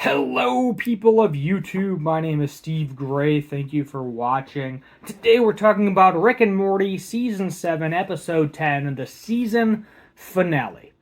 Hello, people of YouTube. My name is Steve Gray. Thank you for watching. Today we're talking about Rick and Morty Season 7, Episode 10, the season finale.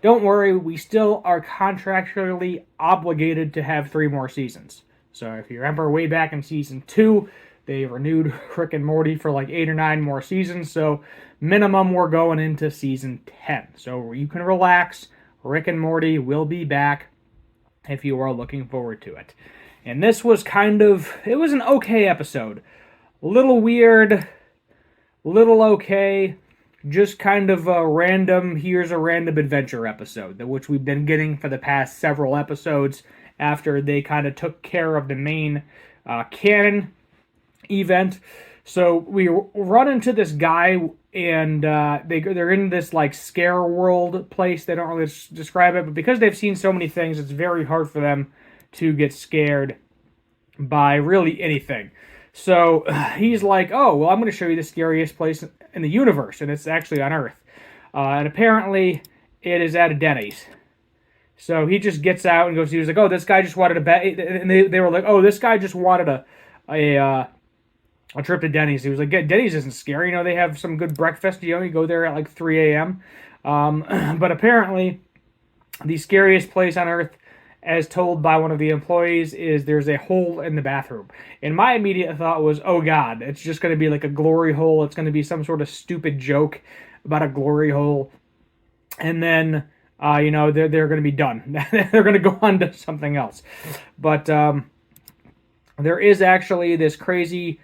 Don't worry, we still are contractually obligated to have 3 more seasons. So if you remember way back in Season 2, they renewed Rick and Morty for like 8 or 9 more seasons, so minimum we're going into Season 10. So you can relax. Rick and Morty will be back if you are looking forward to it. And this was it was an okay episode. A little weird, little okay, just kind of a here's a random adventure episode, which we've been getting for the past several episodes after they kind of took care of the main canon event. So we run into this guy, and they're in this like scare world place. They don't really describe it, but because they've seen so many things, it's very hard for them to get scared by really anything. So he's like, "Oh, well, I'm going to show you the scariest place in the universe, and it's actually on Earth. And apparently, it is at a Denny's." So he just gets out and goes. He was like, "Oh, this guy just wanted a bet," and they were like, "Oh, this guy just wanted a trip to Denny's." He was like, "Denny's isn't scary. You know, they have some good breakfast. You go there at like 3 a.m. But apparently, the scariest place on Earth, as told by one of the employees, is there's a hole in the bathroom. And my immediate thought was, oh God, it's just going to be like a glory hole. It's going to be some sort of stupid joke about a glory hole. And then, they're going to be done. They're going to go on to something else. But there is actually this crazy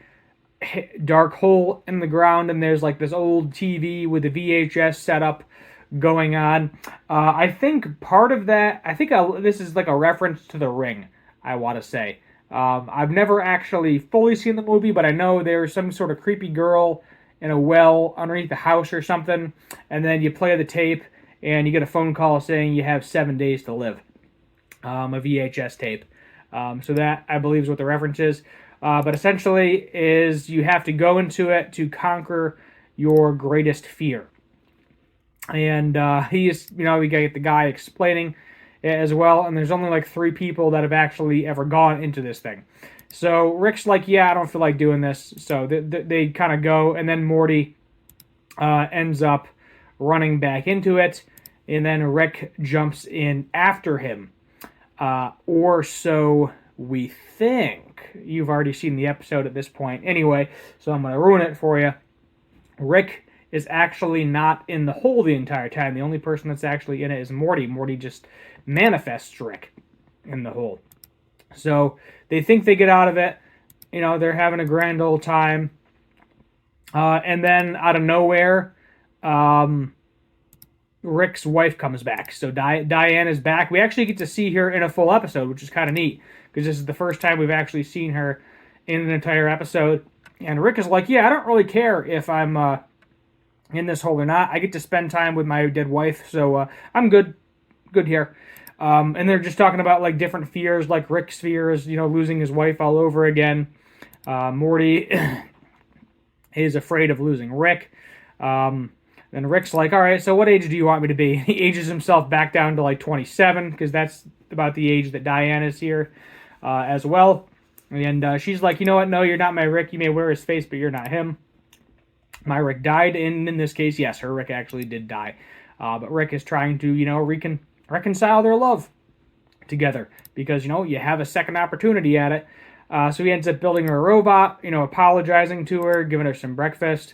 dark hole in the ground, and there's like this old TV with a VHS setup going on. I think part of that, this is like a reference to The Ring, I want to say. I've never actually fully seen the movie, but I know there's some sort of creepy girl in a well underneath the house or something, and then you play the tape, and you get a phone call saying you have 7 days to live. A VHS tape. So that, I believe, is what the reference is. But essentially is you have to go into it to conquer your greatest fear. And we get the guy explaining it as well, and there's only like 3 people that have actually ever gone into this thing. So Rick's like, yeah, I don't feel like doing this. So they kind of go, and then Morty ends up running back into it, and then Rick jumps in after him. Or so we think. You've already seen the episode at this point anyway, so I'm going to ruin it for you. Rick is actually not in the hole the entire time. The only person that's actually in it is Morty. Morty just manifests Rick in the hole. So they think they get out of it. They're having a grand old time. And then out of nowhere, Rick's wife comes back. So Diane is back. We actually get to see her in a full episode, which is kind of neat, because this is the first time we've actually seen her in an entire episode. And Rick is like, yeah, I don't really care if I'm in this hole or not. I get to spend time with my dead wife, so I'm good here. And they're just talking about like different fears, like Rick's fears, losing his wife all over again. Morty is afraid of losing Rick. Then Rick's like, all right, so what age do you want me to be? He ages himself back down to like 27, because that's about the age that Diane is here as well. And she's like, you know what? No, you're not my Rick. You may wear his face, but you're not him. My Rick died, and in this case, yes, her Rick actually did die. But Rick is trying to, reconcile their love together, because, you have a second opportunity at it. So he ends up building her a robot, apologizing to her, giving her some breakfast.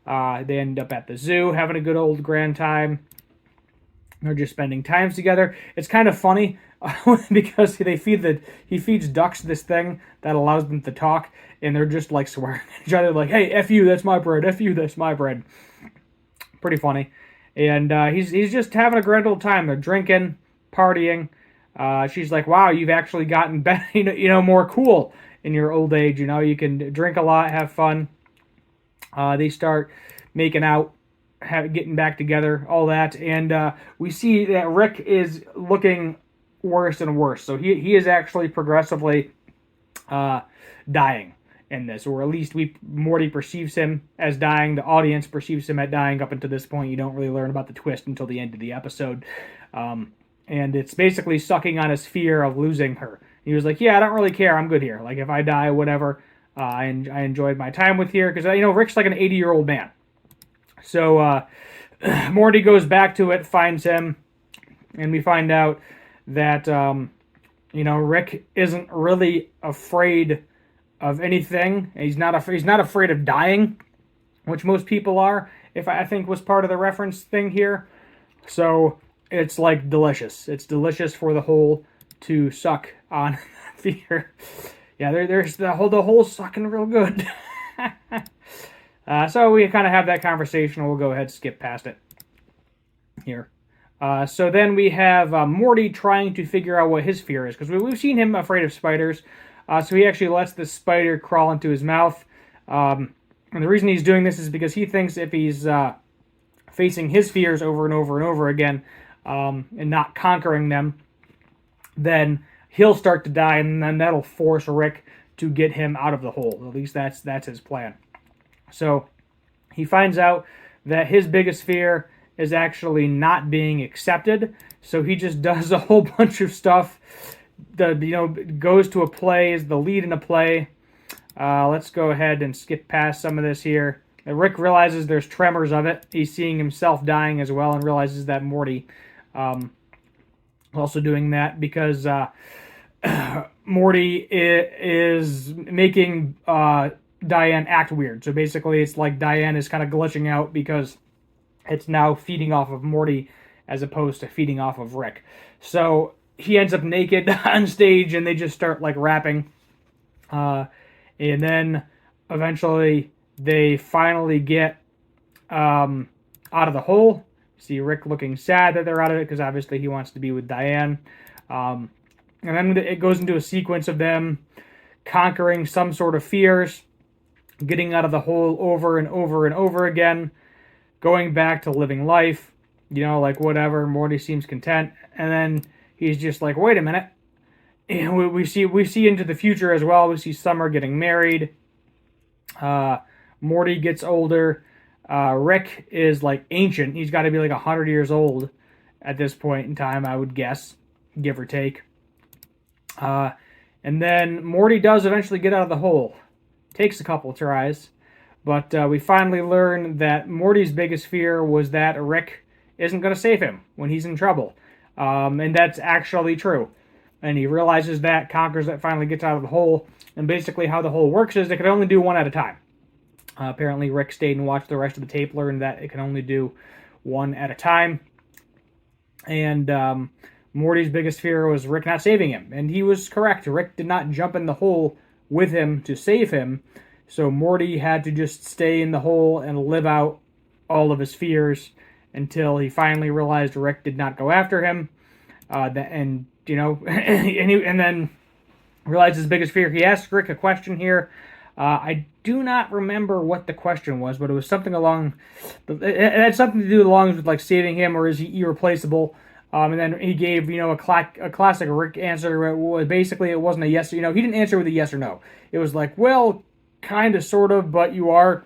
They end up at the zoo, having a good old grand time. They're just spending time together. It's kind of funny because he feeds ducks this thing that allows them to talk, and they're just like swearing at each other, like, "Hey, F you, that's my bread. F you, that's my bread." Pretty funny. And he's just having a grand old time. They're drinking, partying. She's like, "Wow, you've actually gotten better, more cool in your old age. You can drink a lot, have fun." They start making out, getting back together, all that. And we see that Rick is looking worse and worse. So he is actually progressively dying in this, or at least Morty perceives him as dying. The audience perceives him as dying. Up until this point, you don't really learn about the twist until the end of the episode. and it's basically sucking on his fear of losing her. He was like, "Yeah, I don't really care. I'm good here. Like if I die, whatever. I enjoyed my time with here because Rick's like an 80-year-old man." So Morty goes back to it, finds him, and we find out that Rick isn't really afraid of anything. He's not afraid of dying, which most people are. If I think was part of the reference thing here. So it's like delicious. It's delicious for the whole to suck on fear. Yeah, there's the whole sucking real good. So we kind of have that conversation. We'll go ahead and skip past it here. So then we have Morty trying to figure out what his fear is, because we've seen him afraid of spiders. So he actually lets the spider crawl into his mouth. And the reason he's doing this is because he thinks if he's facing his fears over and over and over again and not conquering them, then he'll start to die, and then that'll force Rick to get him out of the hole. At least that's his plan. So he finds out that his biggest fear is actually not being accepted. So he just does a whole bunch of stuff. Goes to a play, is the lead in a play. Let's go ahead and skip past some of this here. Rick realizes there's tremors of it. He's seeing himself dying as well, and realizes that Morty also doing that because Morty is making Diane act weird. So basically it's like Diane is kind of glitching out because it's now feeding off of Morty as opposed to feeding off of Rick. So he ends up naked on stage, and they just start like rapping. And then eventually they finally get out of the hole. See Rick looking sad that they're out of it because obviously he wants to be with Diane. And then it goes into a sequence of them conquering some sort of fears, getting out of the hole over and over and over again, going back to living life, like whatever. Morty seems content, and then he's just like, wait a minute. And we see into the future as well. We see Summer getting married. Morty gets older. Rick is like ancient. He's got to be like 100 years old at this point in time, I would guess, give or take. And then Morty does eventually get out of the hole. Takes a couple tries, but we finally learn that Morty's biggest fear was that Rick isn't going to save him when he's in trouble. And that's actually true. And he realizes that, conquers that, finally gets out of the hole. And basically how the hole works is they can only do one at a time. Apparently Rick stayed and watched the rest of the tape, learned that it can only do one at a time. And Morty's biggest fear was Rick not saving him. And he was correct. Rick did not jump in the hole with him to save him. So Morty had to just stay in the hole and live out all of his fears until he finally realized Rick did not go after him. And then realized his biggest fear. He asked Rick a question here. I do not remember what the question was, but it was something it had something to do along with like saving him, or is he irreplaceable? And then he gave, a classic Rick answer. Basically, it wasn't a yes. He didn't answer with a yes or no. It was like, well, kind of, sort of, but you are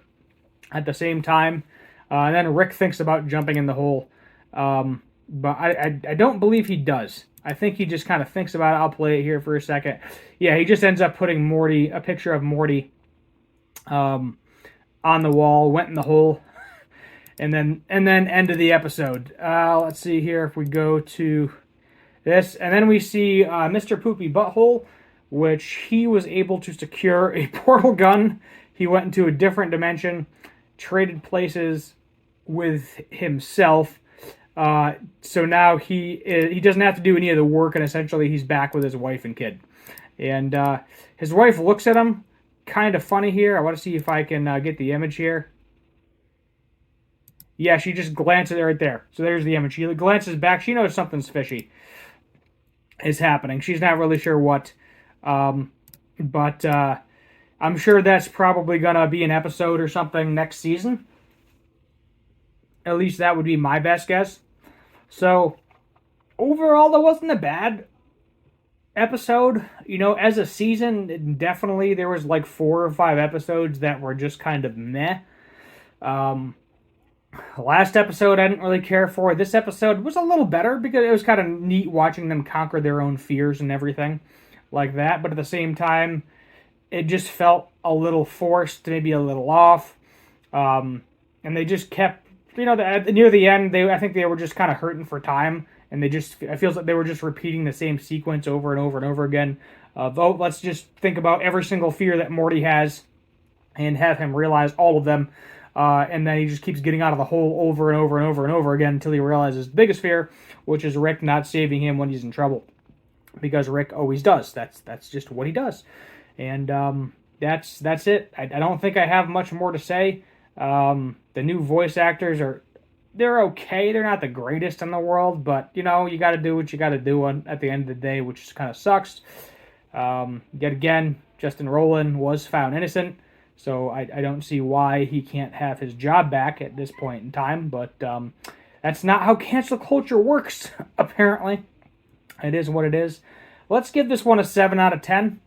at the same time. And then Rick thinks about jumping in the hole. But I don't believe he does. I think he just kind of thinks about it. I'll play it here for a second. Yeah, he just ends up putting a picture of Morty on the wall, went in the hole. And then end of the episode. Let's see here if we go to this. And then we see Mr. Poopy Butthole, which he was able to secure a portal gun. He went into a different dimension, traded places with himself. So now he doesn't have to do any of the work, and essentially he's back with his wife and kid. And his wife looks at him, kind of funny here. I want to see if I can get the image here. Yeah, she just glances right there. So there's the image. She glances back. She knows something's fishy is happening. She's not really sure what. But I'm sure that's probably going to be an episode or something next season. At least that would be my best guess. So, overall, that wasn't a bad episode. As a season, definitely there was like 4 or 5 episodes that were just kind of meh. The last episode I didn't really care for. This episode was a little better because it was kind of neat watching them conquer their own fears and everything like that. But at the same time, it just felt a little forced, maybe a little off. And they just kept, near the end, I think they were just kind of hurting for time, and it feels like they were just repeating the same sequence over and over and over again. Let's just think about every single fear that Morty has, and have him realize all of them, and then he just keeps getting out of the hole over and over and over and over again until he realizes the biggest fear, which is Rick not saving him when he's in trouble, because Rick always does. That's just what he does, and that's it. I don't think I have much more to say. The new voice actors they're okay. They're not the greatest in the world, but you got to do what you got to do at the end of the day, which kind of sucks. Yet again, Justin Roiland was found innocent, so I don't see why he can't have his job back at this point in time. But that's not how cancel culture works. Apparently, it is what it is. Let's give this one a 7 out of 10.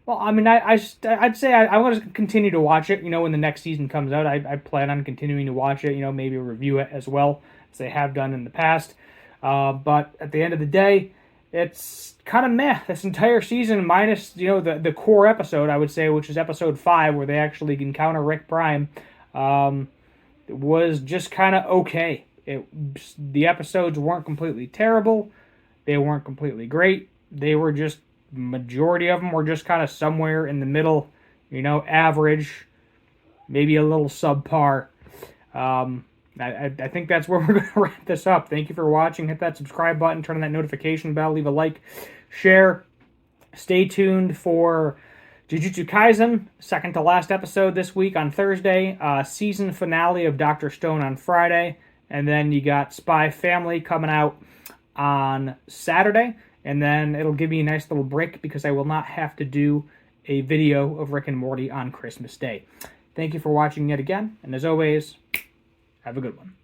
Well, I mean, I'd say I want to continue to watch it. When the next season comes out, I plan on continuing to watch it. Maybe review it as well as they have done in the past. But at the end of the day, it's kind of meh. This entire season, minus the core episode, I would say, which is episode 5, where they actually encounter Rick Prime, was just kind of okay. The episodes weren't completely terrible. They weren't completely great. They were just, majority of them were just kind of somewhere in the middle, average, maybe a little subpar. I think that's where we're going to wrap this up. Thank you for watching. Hit that subscribe button, turn on that notification bell, leave a like, share. Stay tuned for Jujutsu Kaisen, second to last episode this week on Thursday, season finale of Dr. Stone on Friday, and then you got Spy Family coming out on Saturday. And then it'll give me a nice little break because I will not have to do a video of Rick and Morty on Christmas Day. Thank you for watching yet again, and as always, have a good one.